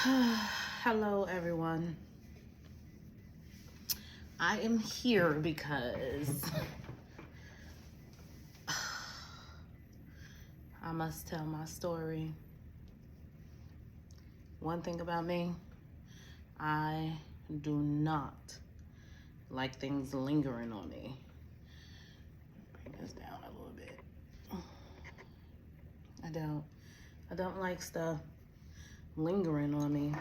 Hello, everyone. I am here because I must tell my story. One thing about me, I do not like things lingering on me. Bring this down a little bit. I don't like stuff lingering on me,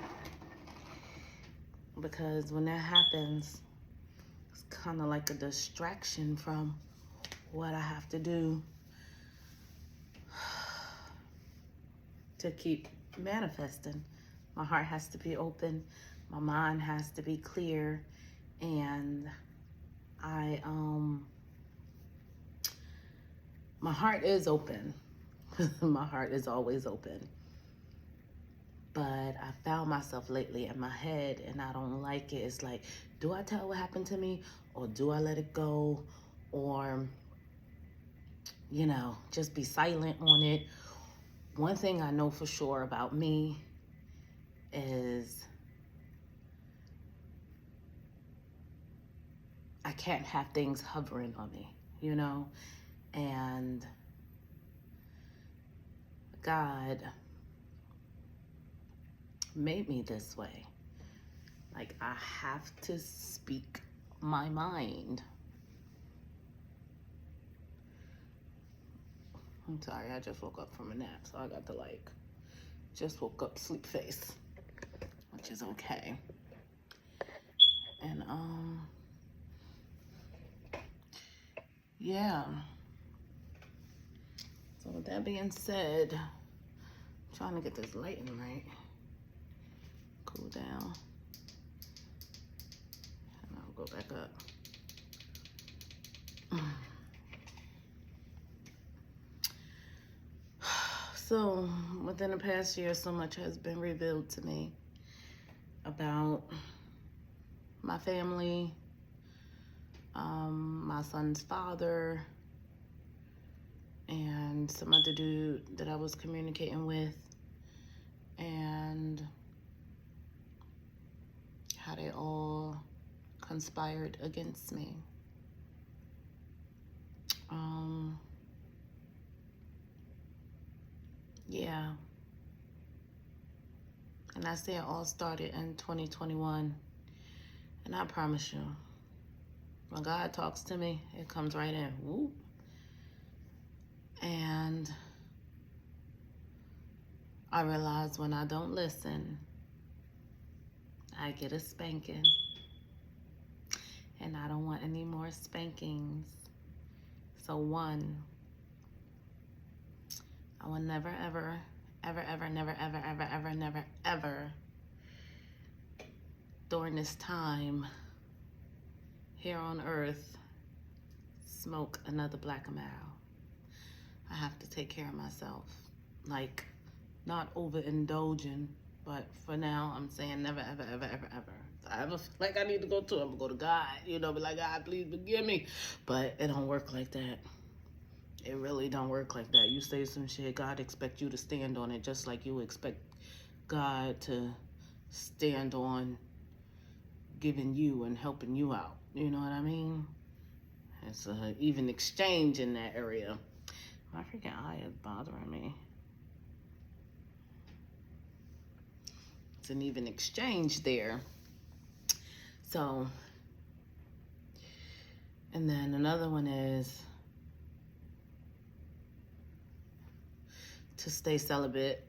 because when that happens, it's kind of like a distraction from what I have to do to keep manifesting. My heart has to be open, my mind has to be clear, and my heart is open. My heart is always open. But I found myself lately in my head, and I don't like it. It's like, do I tell what happened to me, or do I let it go, or, just be silent on it? One thing I know for sure about me is I can't have things hovering on me, and God made me this way. Like, I have to speak my mind. I'm sorry, I just woke up from a nap, so I got to just woke up sleep face, which is okay. And yeah. So with that being said, I'm trying to get this lighting right. Cool down. And I'll go back up. So within the past year, so much has been revealed to me about my family, my son's father, and some other dude that I was communicating with, and how they all conspired against me. Yeah. And I say it all started in 2021. And I promise you, when God talks to me, it comes right in. Whoop. And I realize when I don't listen, I get a spanking. And I don't want any more spankings. So one, I will never, ever, ever, ever, never, ever, ever, ever, never, ever, during this time here on earth, smoke another Black Amaro. I have to take care of myself. Like, not overindulging, but for now, I'm saying never, ever, ever, ever, ever. If I ever feel like I need to go to, I'm gonna go to God, be like, God, please forgive me. But it don't work like that. It really don't work like that. You say some shit, God expect you to stand on it, just like you expect God to stand on giving you and helping you out. You know what I mean? It's an even exchange in that area. My freaking eye is bothering me. It's an even exchange there. So, and then another one is to stay celibate,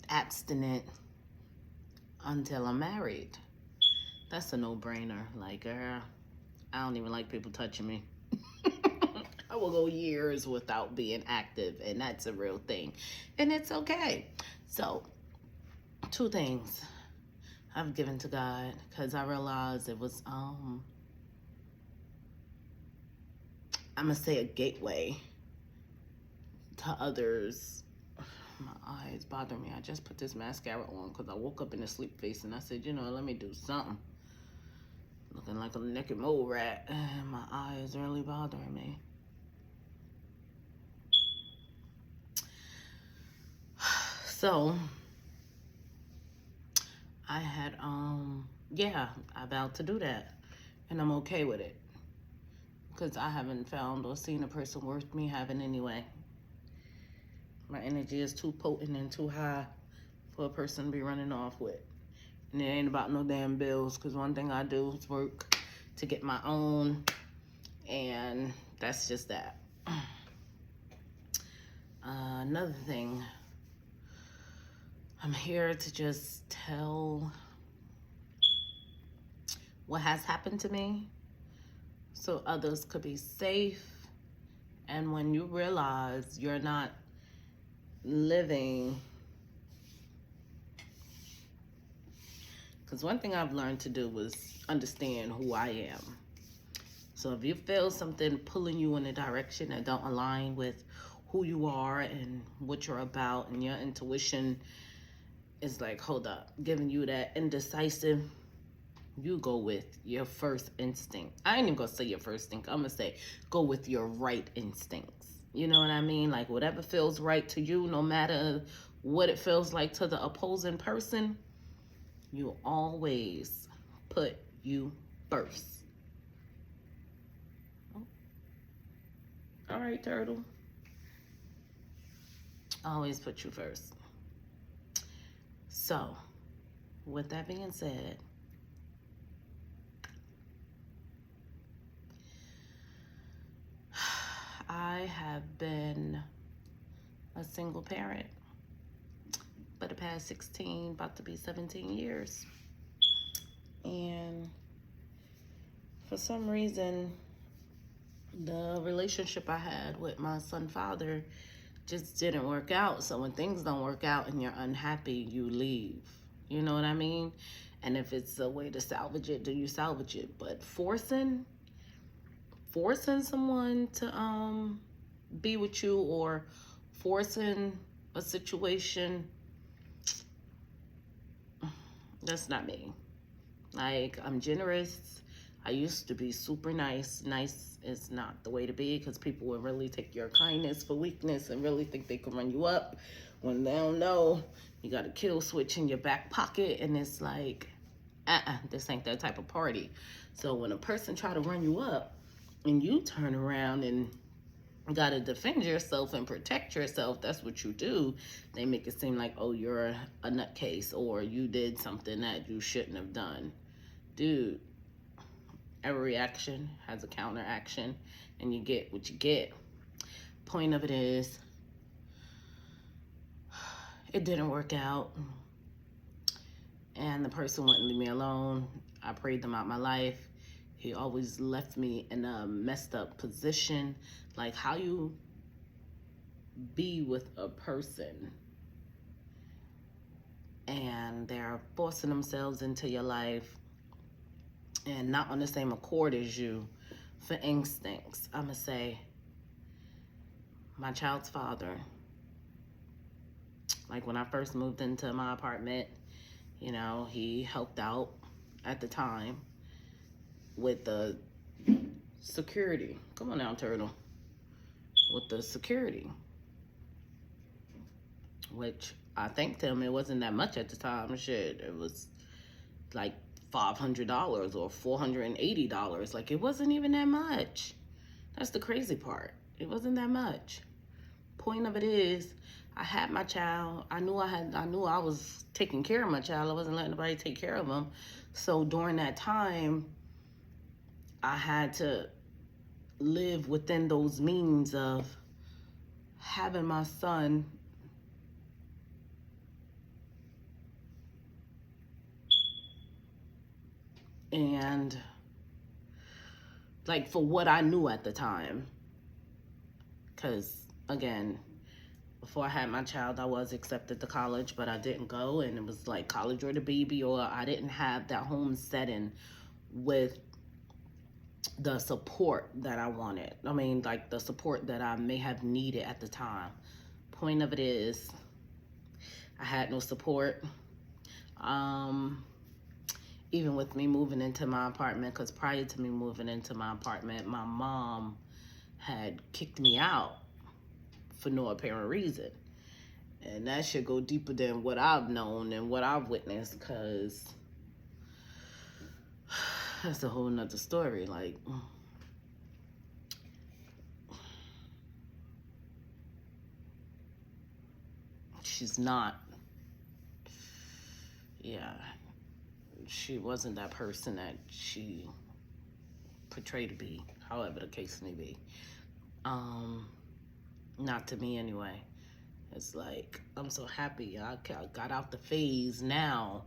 abstinent until I'm married. That's a no-brainer. Like, girl, I don't even like people touching me. I will go years without being active, and that's a real thing. And it's okay. So, two things I've given to God, because I realized it was, I'm going to say a gateway to others. My eyes bother me. I just put this mascara on because I woke up in a sleep face, and I said, let me do something. Looking like a naked mole rat, and my eye is really bothering me. So, I had, yeah, I vowed to do that. And I'm okay with it. Because I haven't found or seen a person worth me having anyway. My energy is too potent and too high for a person to be running off with. And it ain't about no damn bills, because one thing I do is work to get my own, and that's just that. Another thing, I'm here to just tell what has happened to me so others could be safe. And when you realize you're not living, because one thing I've learned to do is understand who I am. So if you feel something pulling you in a direction that don't align with who you are and what you're about, and your intuition is like, hold up, giving you that indecisive, you go with your first instinct. I ain't even gonna say your first instinct. I'm gonna say go with your right instincts. You know what I mean? Like whatever feels right to you, no matter what it feels like to the opposing person, you always put you first. All right, turtle. Always put you first. So, with that being said, I have been a single parent for the past 16, about to be 17 years. And for some reason, the relationship I had with my son's father just didn't work out. So when things don't work out and you're unhappy, you leave. You know what I mean? And if it's a way to salvage it, do you salvage it? But forcing someone to be with you, or forcing a situation, that's not me. Like, I'm generous. I used to be super nice. Nice is not the way to be, because people will really take your kindness for weakness and really think they can run you up when they don't know. You got a kill switch in your back pocket, and it's like, this ain't that type of party. So when a person try to run you up and you turn around and gotta defend yourself and protect yourself, that's what you do. They make it seem like, oh, you're a nutcase, or you did something that you shouldn't have done. Dude, every reaction has a counteraction, and you get what you get. Point of it is, it didn't work out, and the person wouldn't leave me alone. I prayed them out my life. He always left me in a messed up position. Like, how you be with a person and they're forcing themselves into your life and not on the same accord as you for instincts. I'm gonna say, my child's father, like when I first moved into my apartment, you know, he helped out at the time with the security. Come on now, turtle. With the security, which I thanked him. It wasn't that much at the time. Shit, it was like $500 or $480. Like, it wasn't even that much. That's the crazy part. It wasn't that much. Point of it is, I had my child. I knew I was taking care of my child. I wasn't letting nobody take care of him. So during that time, I had to live within those means of having my son and like for what I knew at the time. Because again, before I had my child, I was accepted to college, but I didn't go, and it was like college or the baby, or I didn't have that home setting with the support that I wanted. I mean, like the support that I may have needed at the time. Point of it is, I had no support. Even with me moving into my apartment, because prior to me moving into my apartment, my mom had kicked me out for no apparent reason. And that should go deeper than what I've known and what I've witnessed, because that's a whole nother story. Like, she's not, yeah, she wasn't that person that she portrayed to be, however the case may be. Not to me anyway. It's like, I'm so happy I got out the phase now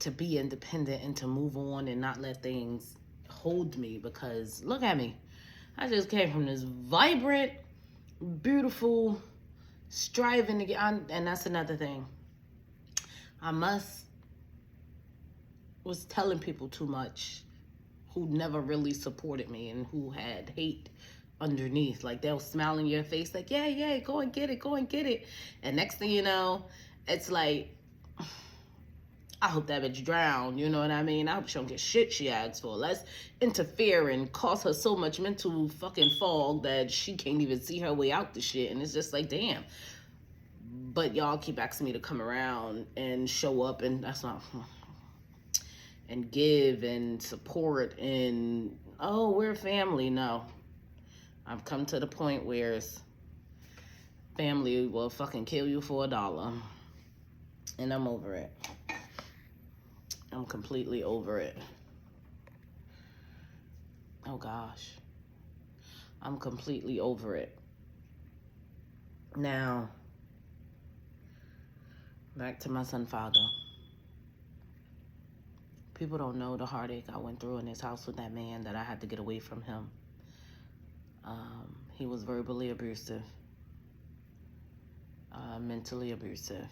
to be independent and to move on and not let things hold me, because look at me. I just came from this vibrant, beautiful, striving to get on, and that's another thing. Was telling people too much who never really supported me and who had hate underneath. Like, they'll smile in your face like, yeah, go and get it. And next thing you know, it's like, I hope that bitch drown, you know what I mean? I hope she don't get shit she asks for. Let's interfere and cause her so much mental fucking fog that she can't even see her way out the shit. And it's just like, damn. But y'all keep asking me to come around and show up, and that's not, and give and support and, oh, we're family. No. I've come to the point where family will fucking kill you for $1. And I'm over it. I'm completely over it. Oh gosh. I'm completely over it. Now, back to my son father. People don't know the heartache I went through in his house with that man, that I had to get away from him. He was verbally abusive, mentally abusive.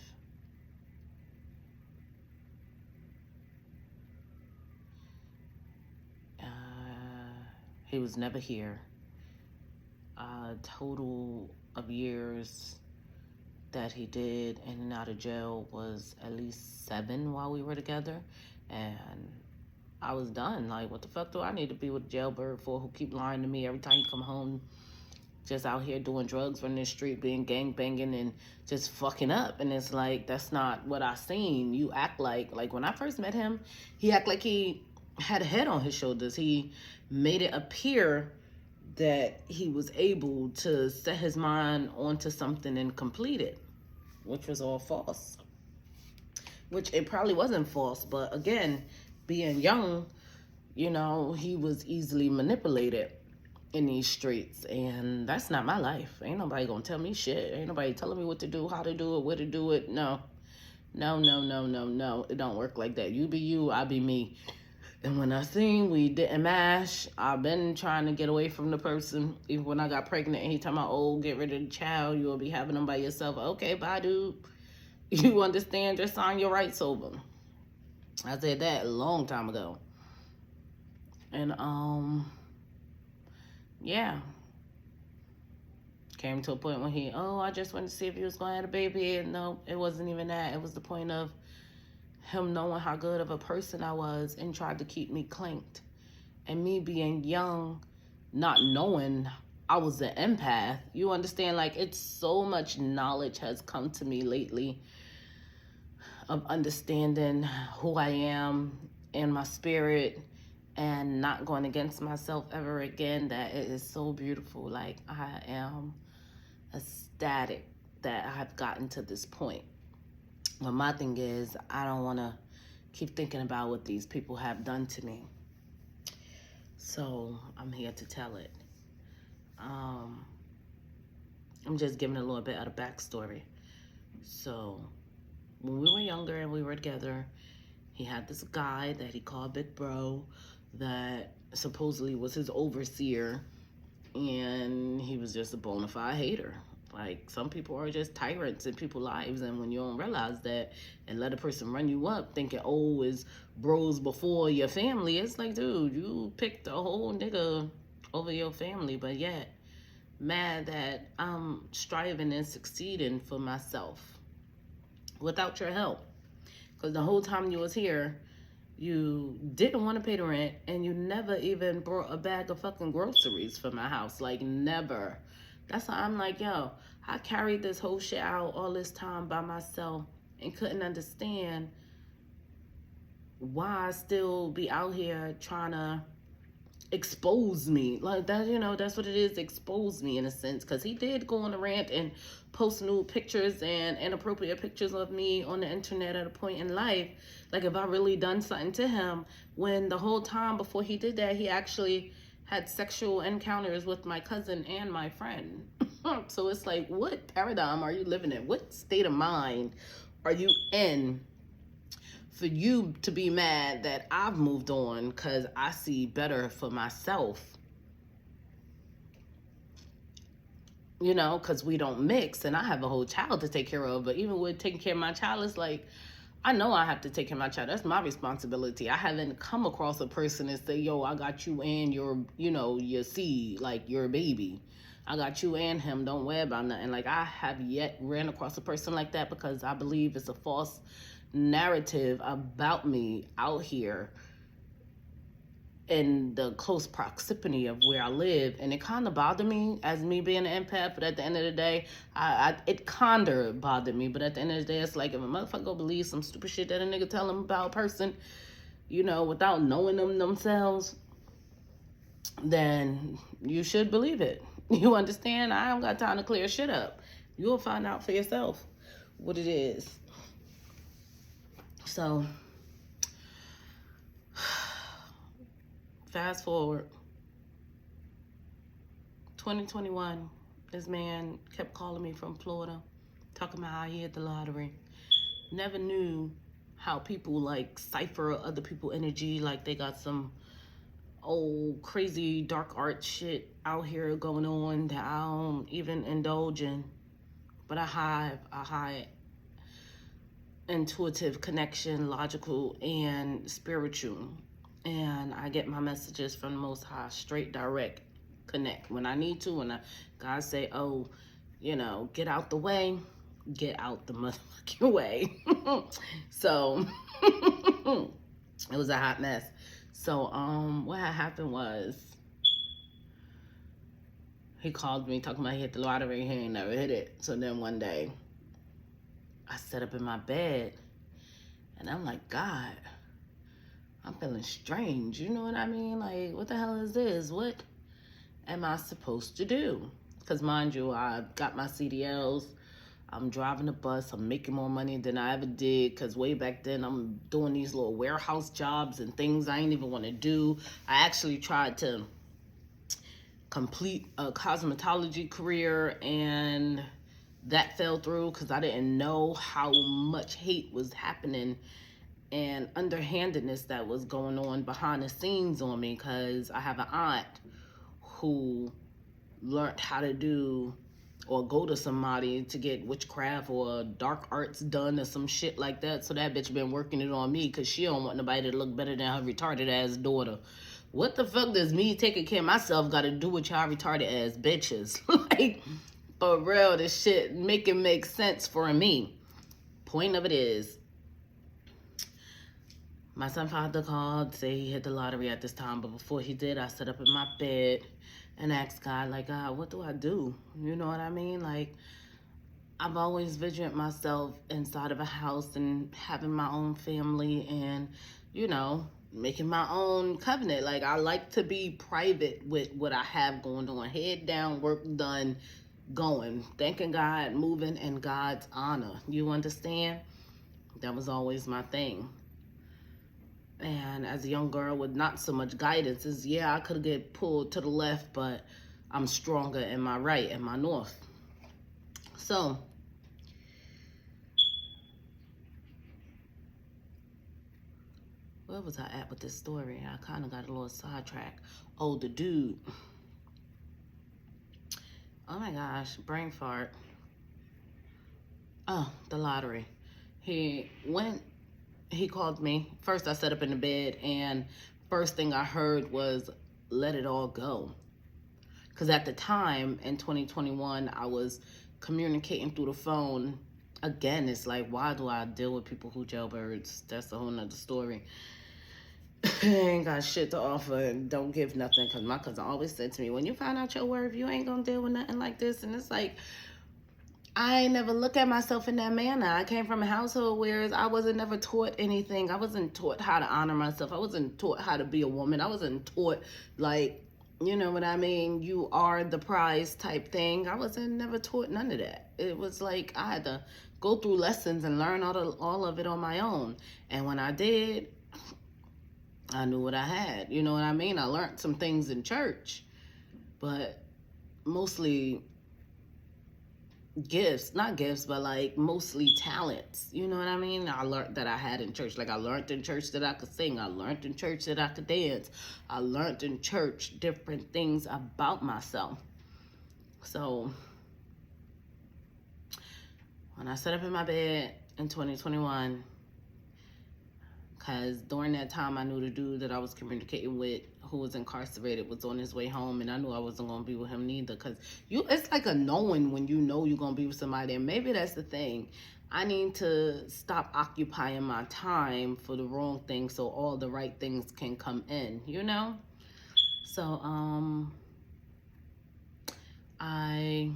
He was never here. Total of years that he did in and out of jail was at least 7 while we were together. And I was done. Like, what the fuck do I need to be with a jailbird for, who keep lying to me every time you come home, just out here doing drugs, running the street, being gang banging and just fucking up. And it's like, that's not what I seen. You act like when I first met him, he act like he had a head on his shoulders. He made it appear that he was able to set his mind onto something and complete it, which was all false. Which it probably wasn't false, but again, being young, you know, he was easily manipulated in these streets, and that's not my life. Ain't nobody gonna tell me shit. Ain't nobody telling me what to do, how to do it, where to do it. No. It don't work like that. You be you, I be me. And when I seen we didn't mash, I've been trying to get away from the person. Even when I got pregnant and he told me, oh, get rid of the child, you'll be having them by yourself. Okay, bye, dude. You understand? Just sign your rights over. I said that a long time ago. And, yeah. Came to a point when I just wanted to see if he was going to have a baby. And no, it wasn't even that. It was the point of him knowing how good of a person I was and tried to keep me clanked. And me being young, not knowing I was an empath. You understand? Like, it's so much knowledge has come to me lately of understanding who I am and my spirit and not going against myself ever again, that it is so beautiful. Like, I am ecstatic that I've gotten to this point. But my thing is, I don't want to keep thinking about what these people have done to me. So I'm here to tell it. I'm just giving a little bit of the backstory. So when we were younger and we were together, he had this guy that he called Big Bro that supposedly was his overseer, and he was just a bona fide hater. Like, some people are just tyrants in people's lives, and when you don't realize that and let a person run you up thinking, oh, is bros before your family, it's like, dude, you picked a whole nigga over your family, but yet mad that I'm striving and succeeding for myself without your help. Because the whole time you was here, you didn't want to pay the rent, and you never even brought a bag of fucking groceries for my house. Like, never. That's why I'm like, yo, I carried this whole shit out all this time by myself and couldn't understand why I still be out here trying to expose me like that. You know, that's what it is, expose me in a sense, because he did go on a rant and post nude pictures and inappropriate pictures of me on the internet at a point in life. Like, if I really done something to him, when the whole time before he did that, he actually had sexual encounters with my cousin and my friend. So it's like, what paradigm are you living in? What state of mind are you in for you to be mad that I've moved on because I see better for myself? You know, because we don't mix, and I have a whole child to take care of. But even with taking care of my child, it's like, I know I have to take care of my child. That's my responsibility. I haven't come across a person and say, yo, I got you and your, you know, your seed, like your baby. I got you and him. Don't worry about nothing. Like, I have yet ran across a person like that, because I believe it's a false narrative about me out here in the close proximity of where I live. And it kind of bothered me as me being an empath. But at the end of the day, it kind of bothered me. But at the end of the day, it's like, if a motherfucker believes some stupid shit that a nigga tell him about a person, you know, without knowing them themselves, then you should believe it. You understand? I don't got time to clear shit up. You'll find out for yourself what it is. So, fast forward, 2021, this man kept calling me from Florida, talking about how he hit the lottery. Never knew how people like cipher other people's energy, like they got some old crazy dark art shit out here going on that I don't even indulge in. But I have a high intuitive connection, logical and spiritual. And I get my messages from the Most High, straight, direct, connect. When I need to, when God say, oh, you know, get out the way, get out the motherfucking way. So, it was a hot mess. So, what had happened was, he called me talking about he hit the lottery. He ain't never hit it. So then one day, I sat up in my bed, and I'm like, God, I'm feeling strange. You know what I mean? Like, what the hell is this? What am I supposed to do? Because mind you, I got my CDLs. I'm driving a bus. I'm making more money than I ever did, because way back then I'm doing these little warehouse jobs and things I ain't even want to do. I actually tried to complete a cosmetology career, and that fell through because I didn't know how much hate was happening and underhandedness that was going on behind the scenes on me, because I have an aunt who learned how to do or go to somebody to get witchcraft or dark arts done or some shit like that. So that bitch been working it on me because she don't want nobody to look better than her retarded ass daughter. What the fuck does me taking care of myself got to do with y'all retarded ass bitches? Like, for real, this shit make sense for me. Point of it is, my son father called, say he hit the lottery at this time, but before he did, I sat up in my bed and asked God, like, God, what do I do? You know what I mean? Like, I've always visioned myself inside of a house and having my own family and, you know, making my own covenant. Like, I like to be private with what I have going on. Head down, work done, going. Thanking God, moving in God's honor. You understand? That was always my thing. And as a young girl with not so much guidance, is yeah, I could get pulled to the left, but I'm stronger in my right and my north. So, where was I at with this story? I kind of got a little sidetracked. Oh, the dude. Oh my gosh, brain fart. Oh, the lottery. He called me. First, I sat up in the bed, and first thing I heard was, let it all go. Because at the time, in 2021, I was communicating through the phone. Again, it's like, why do I deal with people who jailbirds? That's a whole nother story. ain't got shit to offer and don't give nothing. Because my cousin always said to me, when you find out your worth, you ain't gonna deal with nothing like this. And it's like, I ain't never look at myself in that manner. I came from a household where I wasn't never taught anything. I wasn't taught how to honor myself. I wasn't taught how to be a woman. I wasn't taught, like, you know what I mean? You are the prize type thing. I wasn't never taught none of that. It was like I had to go through lessons and learn all of it on my own. And when I did, I knew what I had. You know what I mean? I learned some things in church, but mostly gifts, not gifts, but like mostly talents. You know what I mean? I learned that I had in church. Like I learned in church that I could sing. I learned in church that I could dance. I learned in church different things about myself. So when I sat up in my bed in 2021, because during that time I knew the dude that I was communicating with who was incarcerated was on his way home, and I knew I wasn't going to be with him neither, because it's like a knowing when you know you're going to be with somebody. And maybe that's the thing. I need to stop occupying my time for the wrong things so all the right things can come in, you know? So I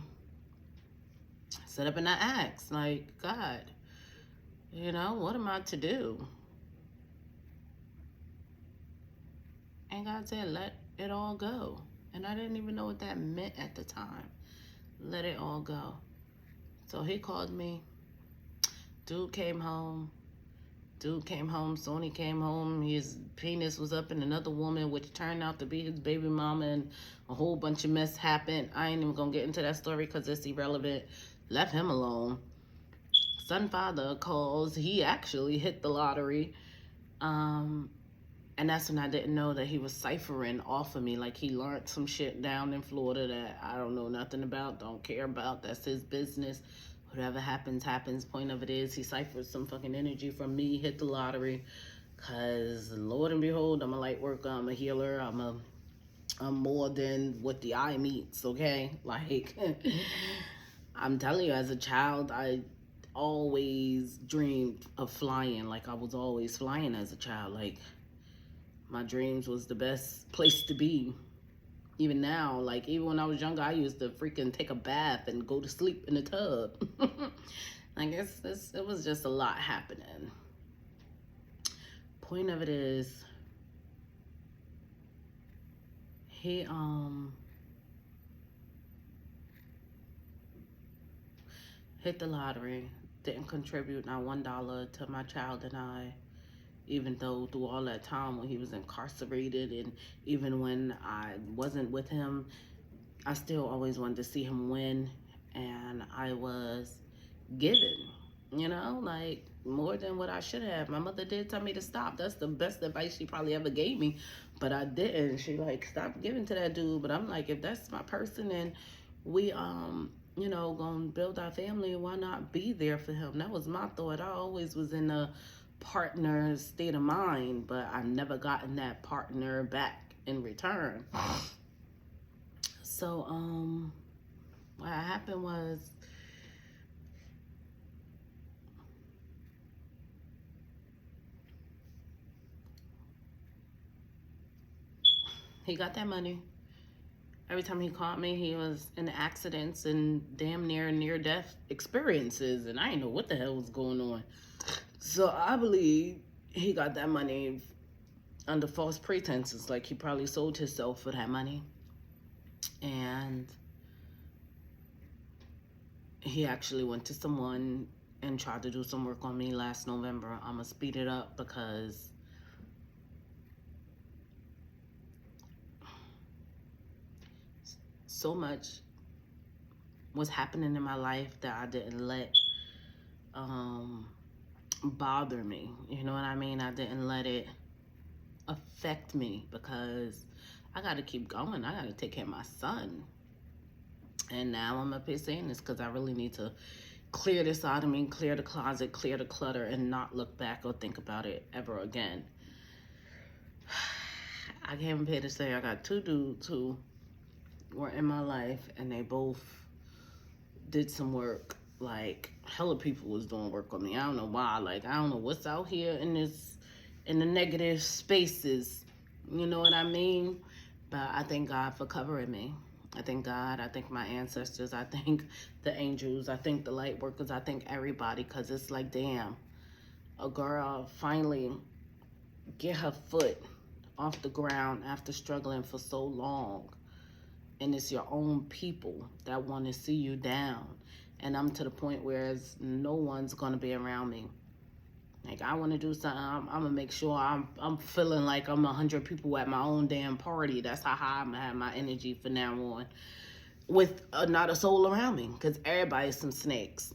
set up and I asked, like, God, you know, what am I to do? And God said, let it all go. And I didn't even know what that meant at the time. Let it all go. So he called me. Dude came home. Sony came home. His penis was up in another woman, which turned out to be his baby mama, and a whole bunch of mess happened. I ain't even gonna get into that story because it's irrelevant. Left him alone. Son father calls. He actually hit the lottery. And that's when I didn't know that he was ciphering off of me. Like he learned some shit down in Florida that I don't know nothing about, don't care about. That's his business. Whatever happens, happens. Point of it is he ciphered some fucking energy from me, hit the lottery. Cause Lord and behold, I'm a light worker, I'm a healer, I'm more than what the eye meets, okay? Like, I'm telling you, as a child, I always dreamed of flying. Like I was always flying as a child. Like, my dreams was the best place to be. Even now, like even when I was younger, I used to freaking take a bath and go to sleep in the tub. I guess it was just a lot happening. Point of it is, he hit the lottery, didn't contribute not $1 to my child and I. Even though through all that time when he was incarcerated and even when I wasn't with him, I still always wanted to see him win. And I was given, you know, like more than what I should have. My mother did tell me to stop. That's the best advice she probably ever gave me, but I didn't. She like, stop giving to that dude. But I'm like, if that's my person and we, you know, gonna build our family, why not be there for him? That was my thought. I always was in a partner state of mind, but I never gotten that partner back in return. So what happened was he got that money. Every time he called me, he was in accidents and damn near death experiences, and I didn't know what the hell was going on. So I believe he got that money under false pretenses. Like he probably sold himself for that money. And he actually went to someone and tried to do some work on me last November. I'm going to speed it up because so much was happening in my life that I didn't let bother me. You know what I mean? I didn't let it affect me because I got to keep going. I got to take care of my son. And now I'm up here saying this because I really need to clear this out of me, clear the closet, clear the clutter, and not look back or think about it ever again. I came up here to say I got two dudes who were in my life and they both did some work. Like hella people was doing work on me. I don't know why. Like I don't know what's out here in in the negative spaces. You know what I mean? But I thank God for covering me. I thank God. I thank my ancestors. I thank the angels. I thank the light workers. I thank everybody, because it's like, damn, a girl finally get her foot off the ground after struggling for so long. And it's your own people that want to see you down. And I'm to the point where no one's going to be around me. Like, I want to do something, I'm going to make sure I'm feeling like I'm 100 people at my own damn party. That's how high I'm going to have my energy from now on. With not a soul around me. Because everybody's some snakes.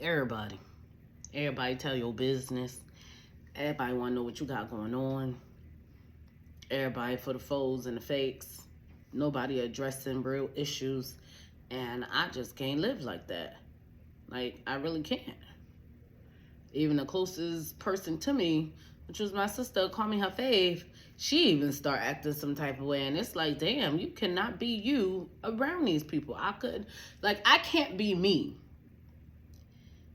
Everybody. Everybody tell your business. Everybody want to know what you got going on. Everybody for the foes and the fakes. Nobody addressing real issues. And I just can't live like that. Like, I really can't. Even the closest person to me, which was my sister, called me her fave, she even start acting some type of way. And it's like, damn, you cannot be you around these people. I can't be me.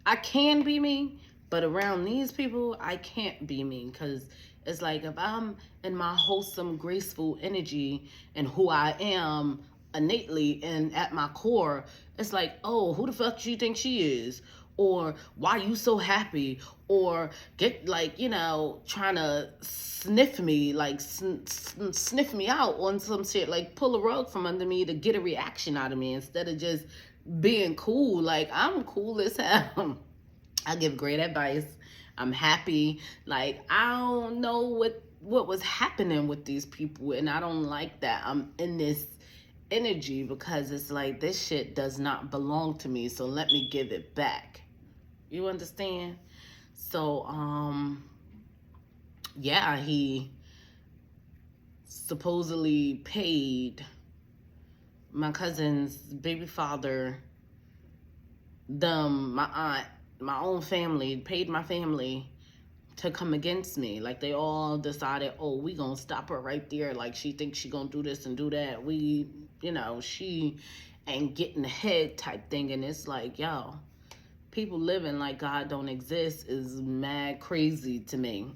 I can be me, but around these people, I can't be me. Because it's like, if I'm in my wholesome, graceful energy and who I am innately and at my core, it's like, oh, who the fuck do you think she is? Or why you so happy? Or get like, trying to sniff me, like sniff me out on some shit, like pull a rug from under me to get a reaction out of me instead of just being cool. Like, I'm cool as hell. I give great advice. I'm happy. Like, I don't know what was happening with these people, and I don't like that. I'm in this energy because it's like, this shit does not belong to me, so let me give it back. You understand? So, yeah, he supposedly paid my cousin's baby father, my aunt, my own family, paid my family to come against me. Like, they all decided, oh, we gonna stop her right there. Like, she thinks she gonna do this and do that. She ain't getting ahead type thing. And it's like, yo, people living like God don't exist is mad crazy to me.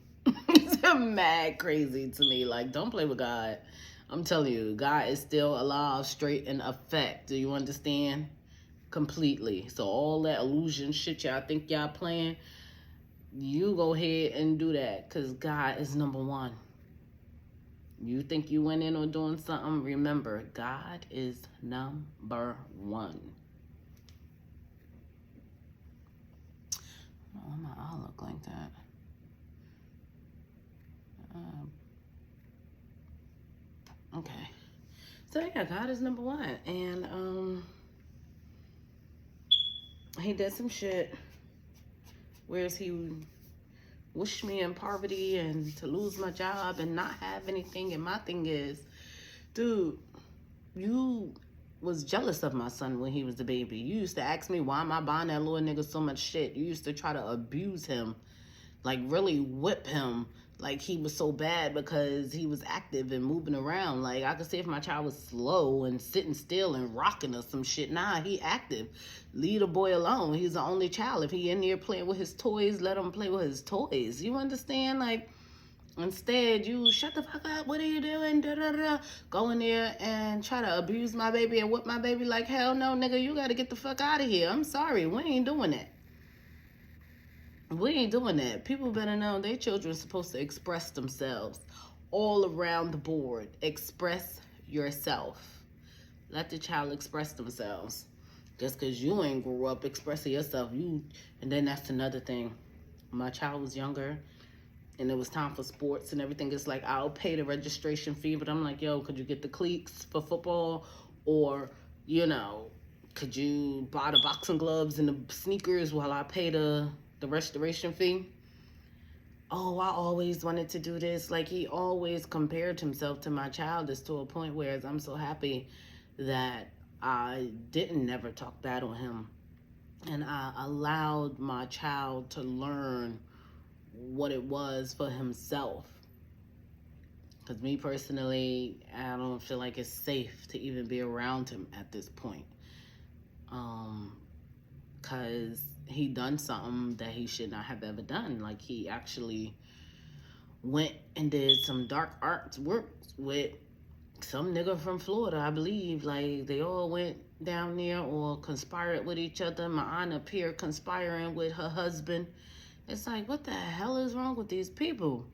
It's mad crazy to me. Like, don't play with God. I'm telling you, God is still alive, straight in effect. Do you understand? Completely. So all that illusion shit y'all think y'all playing, you go ahead and do that, because God is number one. You think you went in on doing something, remember, God is number one. Oh, my eye look like that. Okay. So yeah, God is number one. And he did some shit. Whereas he wished me in poverty and to lose my job and not have anything. And my thing is, dude, you was jealous of my son when he was a baby. You used to ask me, why am I buying that little nigga so much shit? You used to try to abuse him, like really whip him, like he was so bad because he was active and moving around. Like, I could see if my child was slow and sitting still and rocking or some shit. Nah, he active. Leave the boy alone. He's the only child. If he in there playing with his toys, let him play with his toys. You understand? Like, instead, you shut the fuck up. What are you doing? Da, da, da. Go in there and try to abuse my baby and whip my baby. Like, hell no, nigga. You got to get the fuck out of here. I'm sorry. We ain't doing that. We ain't doing that. People better know their children are supposed to express themselves all around the board. Express yourself. Let the child express themselves. Just because you ain't grew up expressing yourself, and then that's another thing. My child was younger, and it was time for sports and everything. It's like, I'll pay the registration fee, but I'm like, yo, could you get the cleats for football? Or, could you buy the boxing gloves and the sneakers while I pay the restoration fee? Oh, I always wanted to do this. Like, he always compared himself to my child, is to a point where I'm so happy that I didn't never talk bad on him. And I allowed my child to learn what it was for himself. Because me personally, I don't feel like it's safe to even be around him at this point. Because he done something that he should not have ever done. Like, he actually went and did some dark arts work with some nigga from Florida, I believe. Like, they all went down there or conspired with each other. My aunt up here conspiring with her husband. It's like, what the hell is wrong with these people?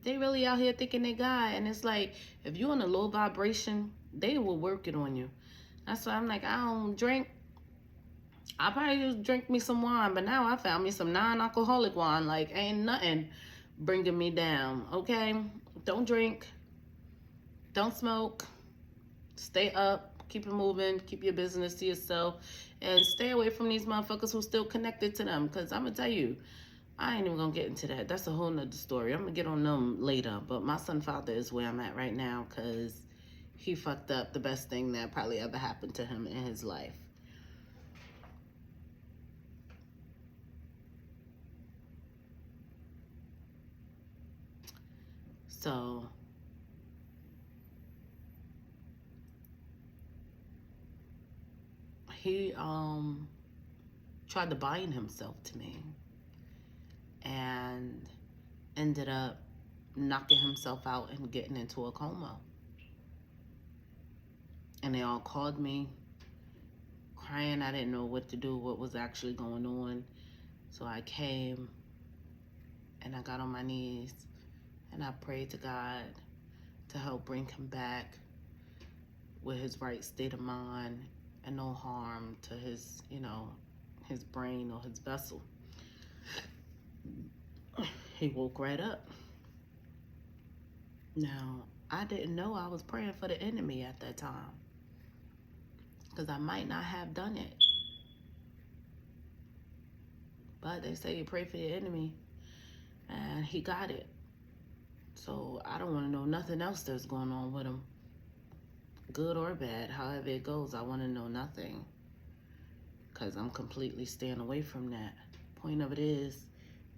They really out here thinking they God. And it's like, if you're on a low vibration, they will work it on you. That's why I'm like, I don't drink. I probably just drink me some wine, but now I found me some non-alcoholic wine. Like, ain't nothing bringing me down, okay? Don't drink. Don't smoke. Stay up. Keep it moving. Keep your business to yourself. And stay away from these motherfuckers who still connected to them. Because I'm going to tell you, I ain't even going to get into that. That's a whole nother story. I'm going to get on them later. But my son father is where I'm at right now because he fucked up the best thing that probably ever happened to him in his life. So he tried to bind himself to me and ended up knocking himself out and getting into a coma. And they all called me crying. I didn't know what to do, what was actually going on. So I came and I got on my knees and I prayed to God to help bring him back with his right state of mind and no harm to his, his brain or his vessel. He woke right up. Now, I didn't know I was praying for the enemy at that time, because I might not have done it. But they say you pray for your enemy, and he got it. So I don't want to know nothing else that's going on with him, good or bad. However it goes, I want to know nothing, because I'm completely staying away from that. Point of it is,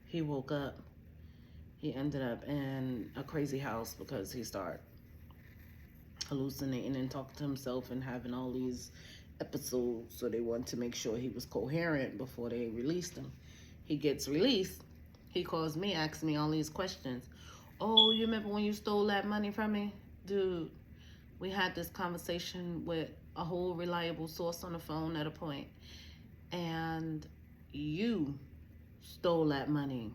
he woke up. He ended up in a crazy house because he started hallucinating and talking to himself and having all these episodes. So they wanted to make sure he was coherent before they released him. He gets released. He calls me, asks me all these questions. Oh, you remember when you stole that money from me? Dude, we had this conversation with a whole reliable source on the phone at a point. And you stole that money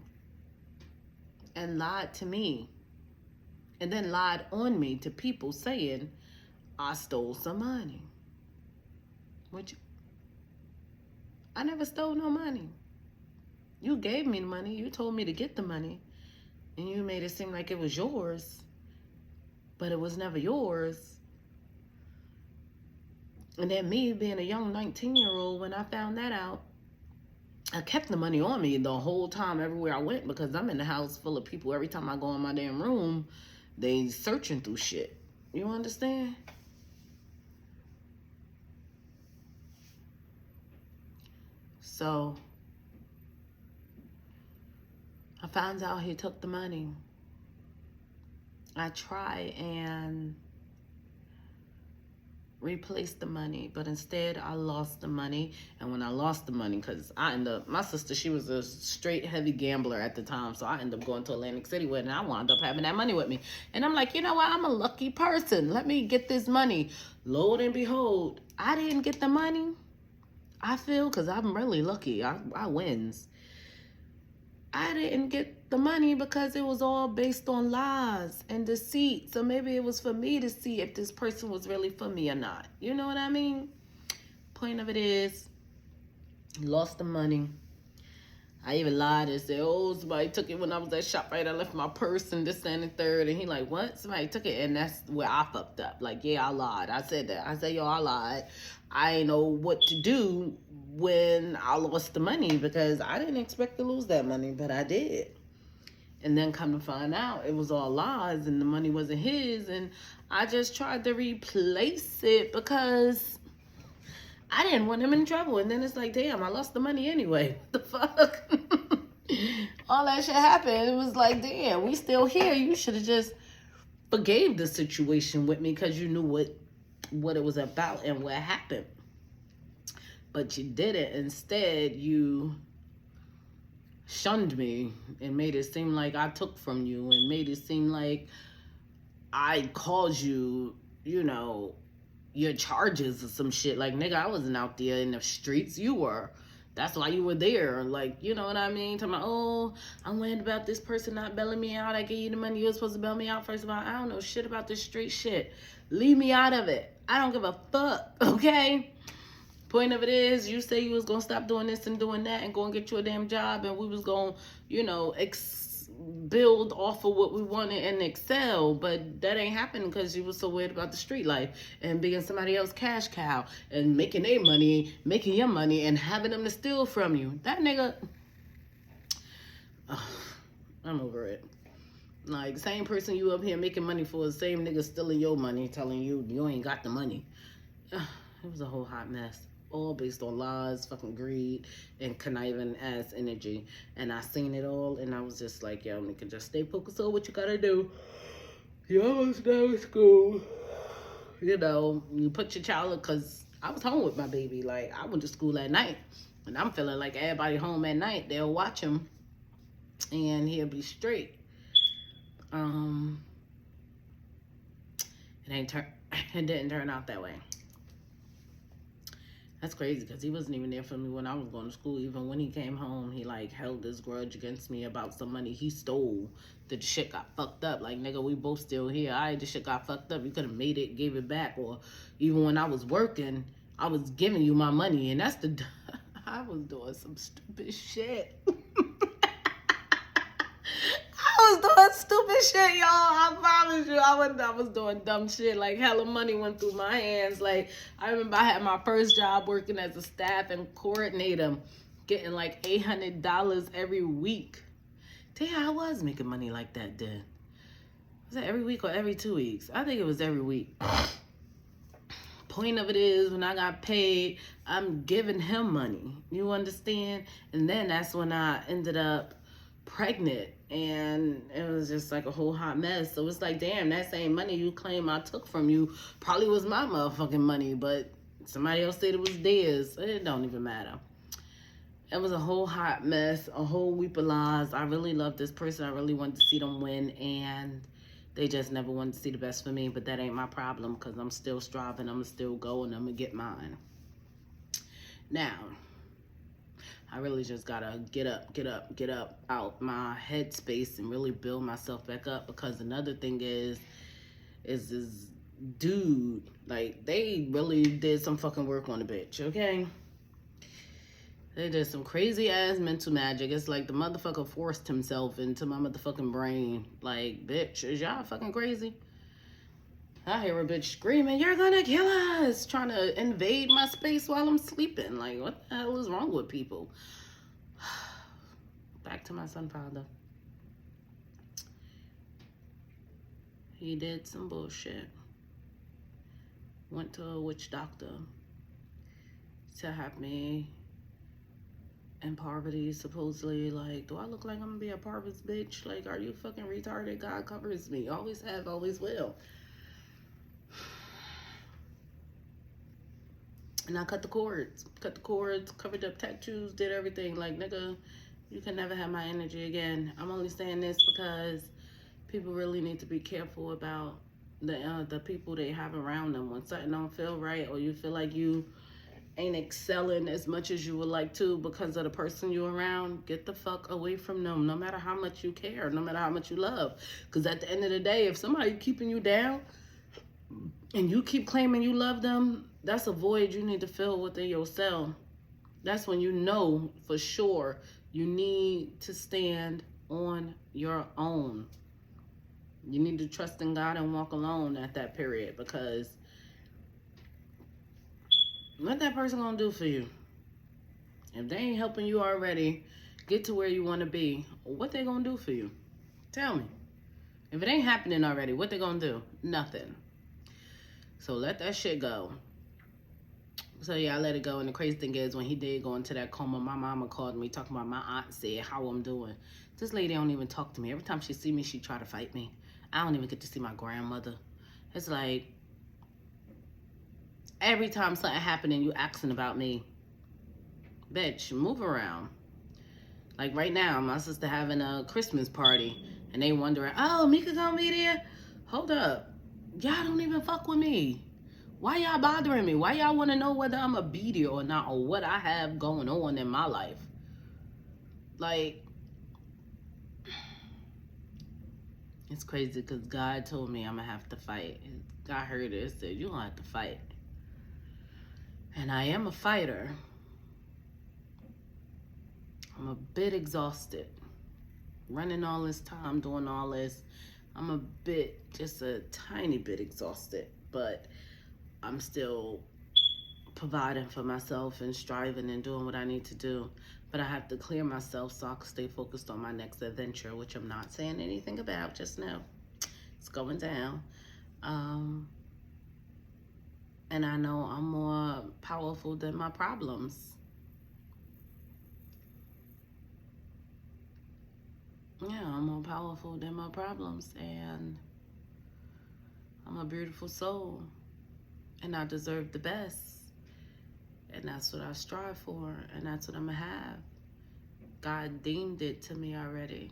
and lied to me. And then lied on me to people saying I stole some money. I never stole no money. You gave me the money. You told me to get the money. And you made it seem like it was yours. But it was never yours. And then me being a young 19-year-old, when I found that out, I kept the money on me the whole time everywhere I went, because I'm in the house full of people. Every time I go in my damn room, they searching through shit. You understand? So I found out he took the money. I tried and replace the money, but instead I lost the money. And when I lost the money, because my sister, she was a straight heavy gambler at the time, so I ended up going to Atlantic City with it, and I wound up having that money with me. And I'm like, you know what, I'm a lucky person, let me get this money. Lo and behold, I didn't get the money. I feel, because I'm really lucky, I wins. I didn't get the money because it was all based on lies and deceit. So maybe it was for me to see if this person was really for me or not. You know what I mean? Point of it is, lost the money. I even lied and said, oh, somebody took it when I was at ShopRite. I left my purse and this and the third. And he like, what? Somebody took it. And that's where I fucked up. Like, yeah, I lied. I said that. I said, yo, I lied. I didn't know what to do when I lost the money, because I didn't expect to lose that money, but I did. And then come to find out it was all lies and the money wasn't his. And I just tried to replace it because I didn't want him in trouble. And then it's like, damn, I lost the money anyway. What the fuck? All that shit happened. It was like, damn, we still here. You should have just forgave the situation with me, because you knew what it was about and what happened. But you didn't. Instead, you shunned me and made it seem like I took from you and made it seem like I caused you, you know, your charges or some shit. Like, nigga, I wasn't out there in the streets. You were. That's why you were there. Like, you know what I mean? Talking about, oh, I'm worried about this person not bailing me out. I gave you the money. You were supposed to bail me out. First of all, I don't know shit about this street shit. Leave me out of it. I don't give a fuck, okay? Point of it is, you say you was gonna stop doing this and doing that and go and get you a damn job, and we was gonna, you know, build off of what we wanted and excel, but that ain't happening because you was so worried about the street life and being somebody else's cash cow and making their money, making your money, and having them to steal from you. That nigga, I'm over it. Like, same person you up here making money for, the same nigga stealing your money, telling you you ain't got the money. It was a whole hot mess. All based on lies, fucking greed, and conniving ass energy. And I seen it all, and I was just like, yo, nigga, just stay focused on what you gotta do. You almost done with school. You know, you put your child, because I was home with my baby. Like, I went to school at night. And I'm feeling like everybody home at night, they'll watch him, and he'll be straight. It didn't turn out that way. That's crazy because he wasn't even there for me when I was going to school. Even when he came home, he like held this grudge against me about some money he stole. The shit got fucked up. Like, nigga, we both still here. The shit got fucked up. You could have made it, gave it back. Or even when I was working, I was giving you my money. And that's the... I was doing some stupid shit. I was doing stupid shit, y'all. I promise you. I was doing dumb shit. Like, hella money went through my hands. Like, I remember I had my first job working as a staff and coordinator, getting like $800 every week. Damn, I was making money like that then. Was it every week or every 2 weeks? I think it was every week. Point of it is, when I got paid, I'm giving him money. You understand? And then that's when I ended up pregnant, and it was just like a whole hot mess. So it's like, damn, that same money you claim I took from you probably was my motherfucking money, but somebody else said it was theirs. It don't even matter. It was a whole hot mess, a whole weep of lies. I really loved this person. I really wanted to see them win, and they just never wanted to see the best for me. But that ain't my problem, because I'm still striving. I'm going to still go, and I'm going to get mine. Now, I really just gotta get up out my headspace and really build myself back up, because another thing is this dude, like, they really did some fucking work on the bitch, okay? They did some crazy ass mental magic. It's like the motherfucker forced himself into my motherfucking brain. Like, bitch, is y'all fucking crazy? I hear a bitch screaming, "You're gonna kill us!" Trying to invade my space while I'm sleeping. Like, what the hell is wrong with people? Back to my son father. He did some bullshit. Went to a witch doctor to have me in poverty, supposedly. Like, do I look like I'm gonna be a Parvis bitch? Like, are you fucking retarded? God covers me. Always have, always will. And I cut the cords, covered up tattoos, did everything. Like, nigga, you can never have my energy again. I'm only saying this because people really need to be careful about the people they have around them. When something don't feel right, or you feel like you ain't excelling as much as you would like to because of the person you're around, get the fuck away from them, no matter how much you care, no matter how much you love. Because at the end of the day, if somebody keeping you down and you keep claiming you love them, that's a void you need to fill within yourself. That's when you know for sure you need to stand on your own. You need to trust in God and walk alone at that period, because what that person gonna do for you? If they ain't helping you already get to where you want to be, what they gonna do for you? Tell me. If it ain't happening already, what they gonna do? Nothing. So let that shit go. So yeah, I let it go. And the crazy thing is, when he did go into that coma, my mama called me talking about my aunt said how I'm doing. This lady don't even talk to me. Every time she see me, she try to fight me. I don't even get to see my grandmother. It's like, every time something happening, you asking about me. Bitch, move around. Like right now, my sister having a Christmas party, and they wondering, oh, Mika gonna be there? Hold up. Y'all don't even fuck with me. Why y'all bothering me? Why y'all want to know whether I'm a be there or not, or what I have going on in my life? Like, it's crazy because God told me I'm going to have to fight. God heard it and said, you're going to have to fight. And I am a fighter. I'm a bit exhausted. Running all this time, doing all this. I'm a bit, just a tiny bit exhausted. But I'm still providing for myself and striving and doing what I need to do. But I have to clear myself so I can stay focused on my next adventure, which I'm not saying anything about just now. It's going down. And I know I'm more powerful than my problems. Yeah, I'm more powerful than my problems. And I'm a beautiful soul. And I deserve the best. And that's what I strive for. And that's what I'm going to have. God deemed it to me already.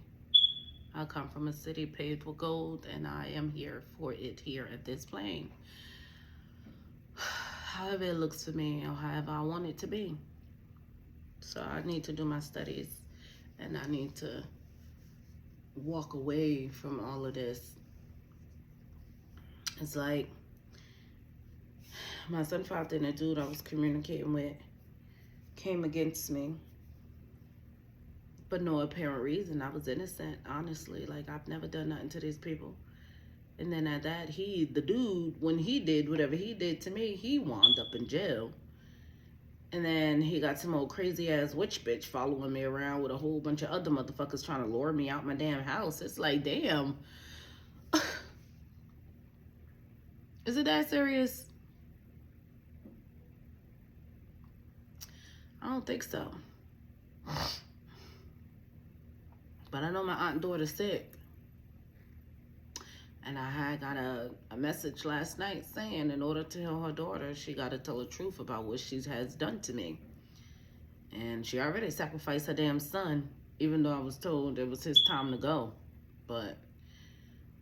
I come from a city paved with gold, and I am here for it here at this plane. However it looks for me, or however I want it to be. So I need to do my studies, and I need to walk away from all of this. It's like my son found in a dude I was communicating with came against me. But no apparent reason. I was innocent, honestly. Like, I've never done nothing to these people. And then at that, the dude, when he did whatever he did to me, he wound up in jail. And then he got some old crazy ass witch bitch following me around with a whole bunch of other motherfuckers trying to lure me out my damn house. It's like, damn. Is it that serious? I don't think so. But I know my aunt and daughter's sick. And I had got a message last night saying in order to tell her daughter, she got to tell the truth about what she has done to me. And she already sacrificed her damn son, even though I was told it was his time to go. But,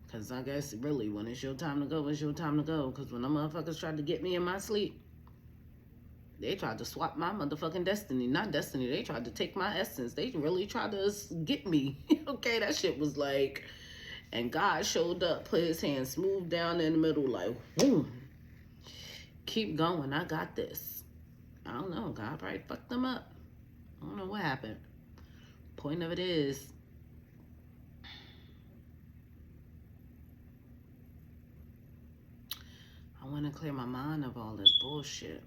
because I guess really when it's your time to go, it's your time to go. Because when the motherfuckers tried to get me in my sleep, they tried to swap my motherfucking destiny. Not destiny, they tried to take my essence. They really tried to get me. Okay, that shit was like... And God showed up, put his hand smooth down in the middle, like, boom. Keep going, I got this. I don't know, God probably fucked them up. I don't know what happened. Point of it is, I want to clear my mind of all this bullshit.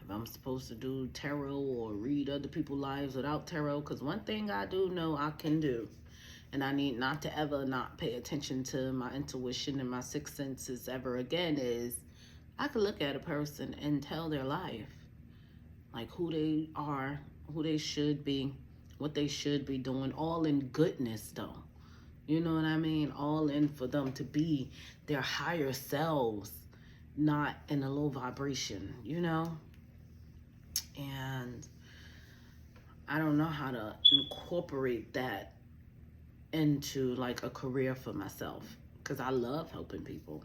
If I'm supposed to do tarot or read other people's lives without tarot, because one thing I do know I can do, and I need not to ever not pay attention to my intuition and my sixth senses ever again, is I could look at a person and tell their life. Like who they are, who they should be, what they should be doing, all in goodness though. You know what I mean? All in for them to be their higher selves, not in a low vibration, you know? And I don't know how to incorporate that into like a career for myself, because I love helping people.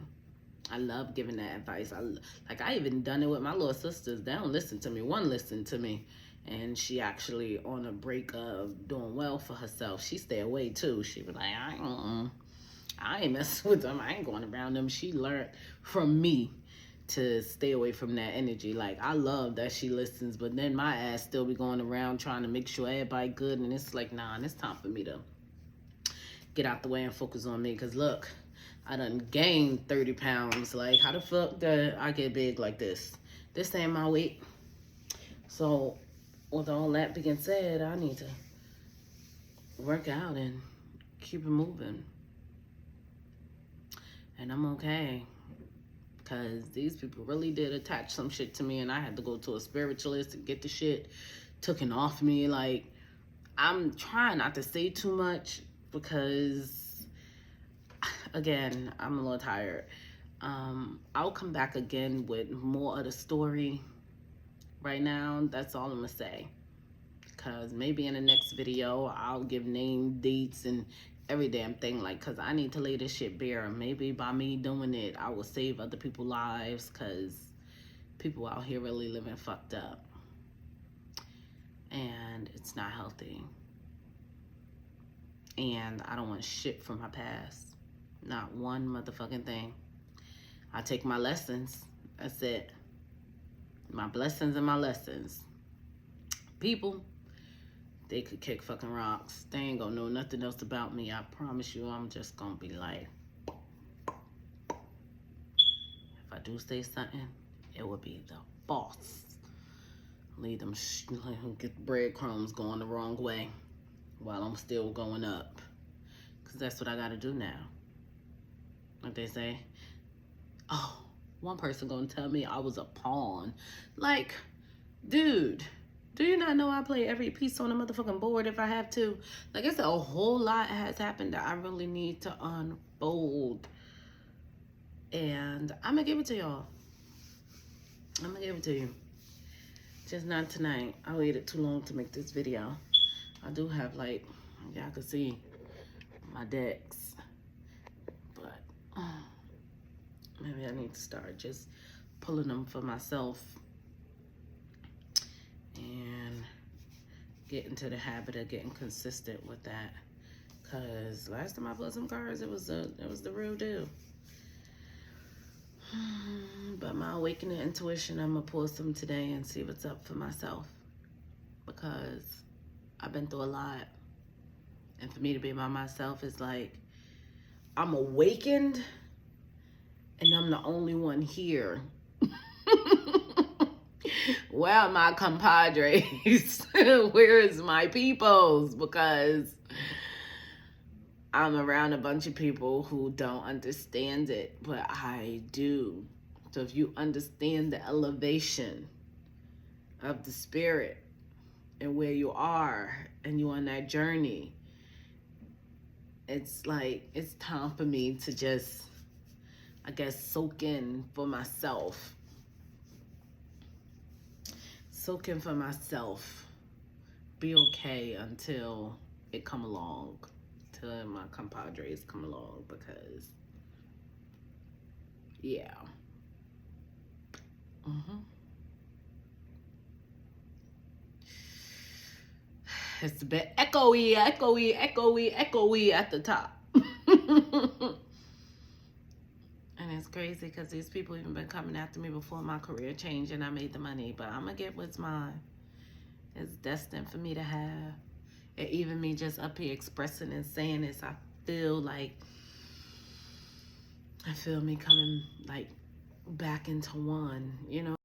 I love giving that advice. I even done it with my little sisters. They don't listen to me. One listened to me, and she actually on a break of doing well for herself. She stay away too. She was like, I ain't messing with them. I ain't going around them. She learned from me to stay away from that energy. Like, I love that she listens, but then my ass still be going around trying to make sure everybody good, and it's like, nah, it's time for me to get out the way and focus on me. Because look, I done gained 30 pounds. Like, how the fuck did I get big like this? This ain't my weight. So with all that being said, I need to work out and keep it moving. And I'm okay, because these people really did attach some shit to me, and I had to go to a spiritualist and get the shit taken off me. Like, I'm trying not to say too much, because again, I'm a little tired. I'll come back again with more of the story. Right now, that's all I'm gonna say. Because maybe in the next video, I'll give name, dates, and every damn thing. Like, because I need to lay this shit bare. Maybe by me doing it, I will save other people's lives. Because people out here really living fucked up. And it's not healthy. And I don't want shit from my past. Not one motherfucking thing. I take my lessons. That's it. My blessings and my lessons. People, they could kick fucking rocks. They ain't gonna know nothing else about me. I promise you, I'm just gonna be like, if I do say something, it would be the boss. Leave them get breadcrumbs going the wrong way while I'm still going up. Because that's what I gotta do now. Like they say, oh, one person gonna tell me I was a pawn. Like, dude, do you not know I play every piece on the motherfucking board if I have to? Like, it's a whole lot has happened that I really need to unfold. And I'm gonna give it to y'all. I'm gonna give it to you. Just not tonight. I waited too long to make this video. I do have, like, y'all can see my decks. But maybe I need to start just pulling them for myself and get into the habit of getting consistent with that. Cause last time I pulled some cards, it was the real deal. But my awakening intuition, I'm gonna pull some today and see what's up for myself. Because I've been through a lot. And for me to be by myself is like, I'm awakened and I'm the only one here. Where are my compadres? Where is my peoples? Because I'm around a bunch of people who don't understand it, but I do. So if you understand the elevation of the spirit and where you are and you're on that journey, it's like, it's time for me to just, I guess, soak in for myself. Soak in for myself. Be okay until it come along. Till my compadres come along, because yeah. It's a bit echoey at the top. And it's crazy because these people even been coming after me before my career changed and I made the money. But I'm going to get what's mine. It's destined for me to have. And even me just up here expressing and saying this, I feel me coming like back into one, you know?